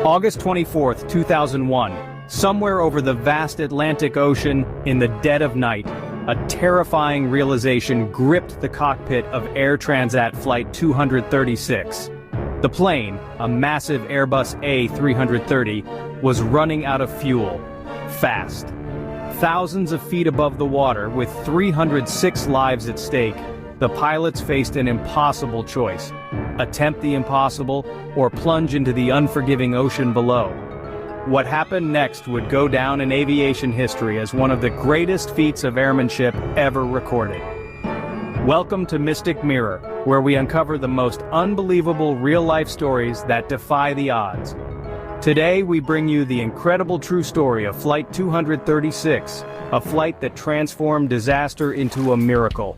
August 24, 2001, somewhere over the vast Atlantic Ocean, in the dead of night, a terrifying realization gripped the cockpit of Air Transat Flight 236. The plane, a massive Airbus A330, was running out of fuel, fast. Thousands of feet above the water, with 306 lives at stake, the pilots faced an impossible choice: attempt the impossible, or plunge into the unforgiving ocean below. What happened next would go down in aviation history as one of the greatest feats of airmanship ever recorded. Welcome to Mystic Mirror, where we uncover the most unbelievable real-life stories that defy the odds. Today we bring you the incredible true story of Flight 236, a flight that transformed disaster into a miracle.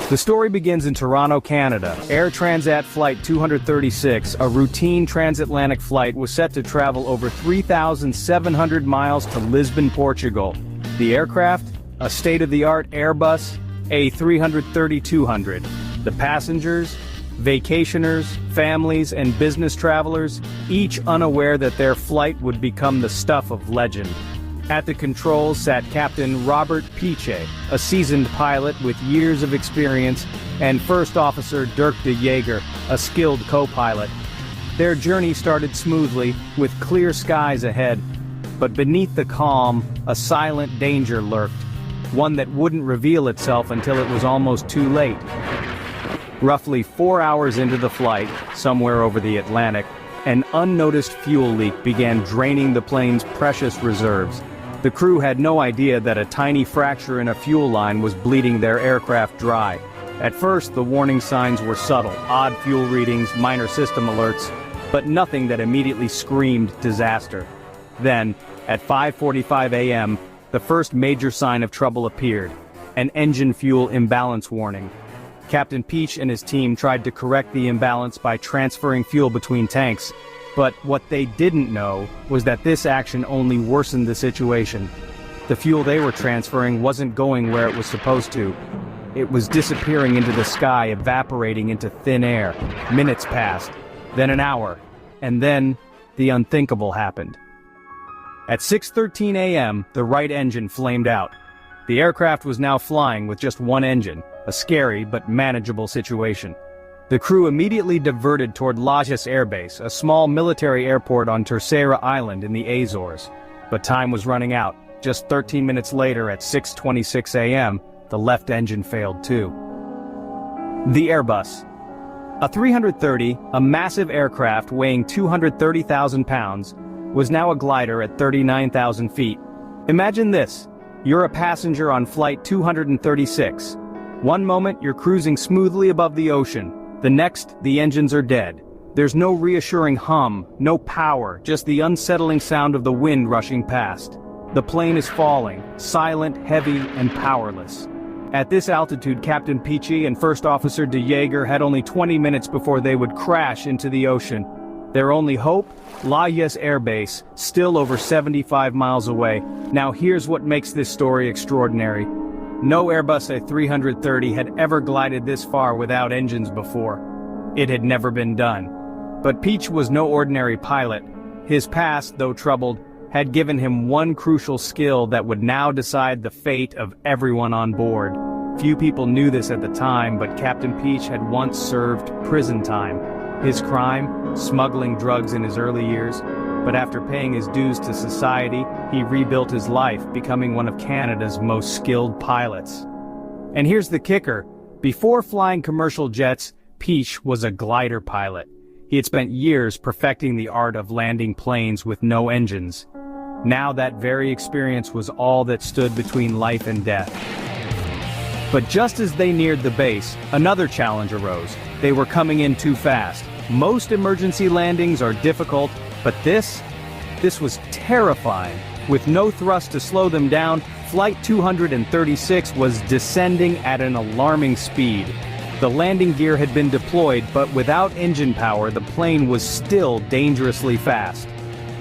The story begins in Toronto, Canada. Air Transat Flight 236, a routine transatlantic flight, was set to travel over 3,700 miles to Lisbon, Portugal. The aircraft? A state-of-the-art Airbus A330-200. The passengers? Vacationers, families, and business travelers, each unaware that their flight would become the stuff of legend. At the controls sat Captain Robert Piché, a seasoned pilot with years of experience, and First Officer Dirk de Jager, a skilled co-pilot. Their journey started smoothly, with clear skies ahead, but beneath the calm, a silent danger lurked, one that wouldn't reveal itself until it was almost too late. Roughly 4 hours into the flight, somewhere over the Atlantic, an unnoticed fuel leak began draining the plane's precious reserves. The crew had no idea that a tiny fracture in a fuel line was bleeding their aircraft dry. At first, the warning signs were subtle: odd fuel readings, minor system alerts, but nothing that immediately screamed disaster. Then, at 5:45 a.m., the first major sign of trouble appeared: an engine fuel imbalance warning. Captain Piché and his team tried to correct the imbalance by transferring fuel between tanks, but what they didn't know was that this action only worsened the situation. The fuel they were transferring wasn't going where it was supposed to. It was disappearing into the sky, evaporating into thin air. Minutes passed, then an hour, and then the unthinkable happened. At 6:13 a.m., the right engine flamed out. The aircraft was now flying with just one engine, a scary but manageable situation. The crew immediately diverted toward Lajes Air Base, a small military airport on Terceira Island in the Azores. But time was running out. Just 13 minutes later, at 6:26 a.m., the left engine failed too. The Airbus A330, a massive aircraft weighing 230,000 pounds, was now a glider at 39,000 feet. Imagine this: you're a passenger on Flight 236. One moment, you're cruising smoothly above the ocean. The next, the engines are dead. There's no reassuring hum, no power, just the unsettling sound of the wind rushing past. The plane is falling, silent, heavy, and powerless. At this altitude, Captain Piché and First Officer de Jager had only 20 minutes before they would crash into the ocean. Their only hope? Lajes Air Base, still over 75 miles away. Now here's what makes this story extraordinary. No Airbus A330 had ever glided this far without engines before. It had never been done. But Piché was no ordinary pilot. His past, though troubled, had given him one crucial skill that would now decide the fate of everyone on board. Few people knew this at the time, but Captain Piché had once served prison time. His crime? Smuggling drugs in his early years. But after paying his dues to society, he rebuilt his life, becoming one of Canada's most skilled pilots. And here's the kicker: before flying commercial jets, Piché was a glider pilot. He had spent years perfecting the art of landing planes with no engines. Now that very experience was all that stood between life and death. But just as they neared the base, another challenge arose. They were coming in too fast. Most emergency landings are difficult, but this was terrifying. With no thrust to slow them down, Flight 236 was descending at an alarming speed. The landing gear had been deployed, but without engine power, the plane was still dangerously fast.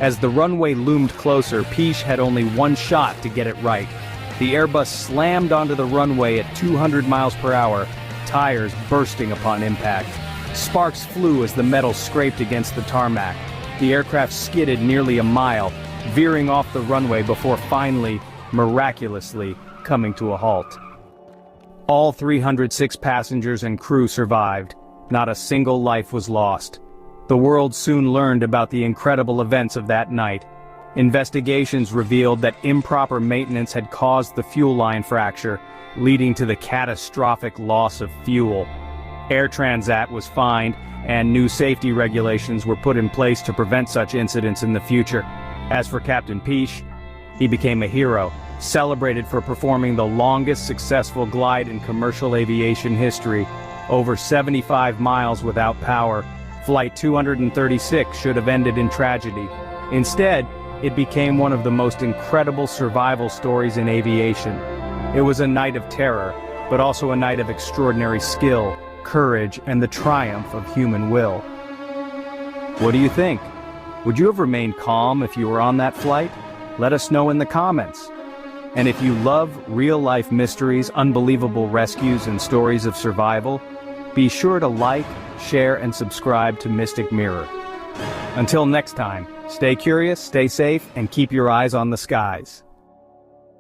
As the runway loomed closer, Piché had only one shot to get it right. The Airbus slammed onto the runway at 200 miles per hour, tires bursting upon impact. Sparks flew as the metal scraped against the tarmac. the aircraft skidded nearly a mile, veering off the runway before finally, miraculously, coming to a halt. All 306 passengers and crew survived. Not a single life was lost. The world soon learned about the incredible events of that night. Investigations revealed that improper maintenance had caused the fuel line fracture, leading to the catastrophic loss of fuel. Air Transat was fined, and new safety regulations were put in place to prevent such incidents in the future. As for Captain Piché, he became a hero, celebrated for performing the longest successful glide in commercial aviation history, over 75 miles without power. Flight 236 should have ended in tragedy. Instead, it became one of the most incredible survival stories in aviation. It was a night of terror, but also a night of extraordinary skill, courage, and the triumph of human will. What do you think? Would you have remained calm if you were on that flight? Let us know in the comments. And if you love real-life mysteries, unbelievable rescues, and stories of survival, be sure to like, share, and subscribe to Mystic Mirror. Until next time, stay curious, stay safe, and keep your eyes on the skies.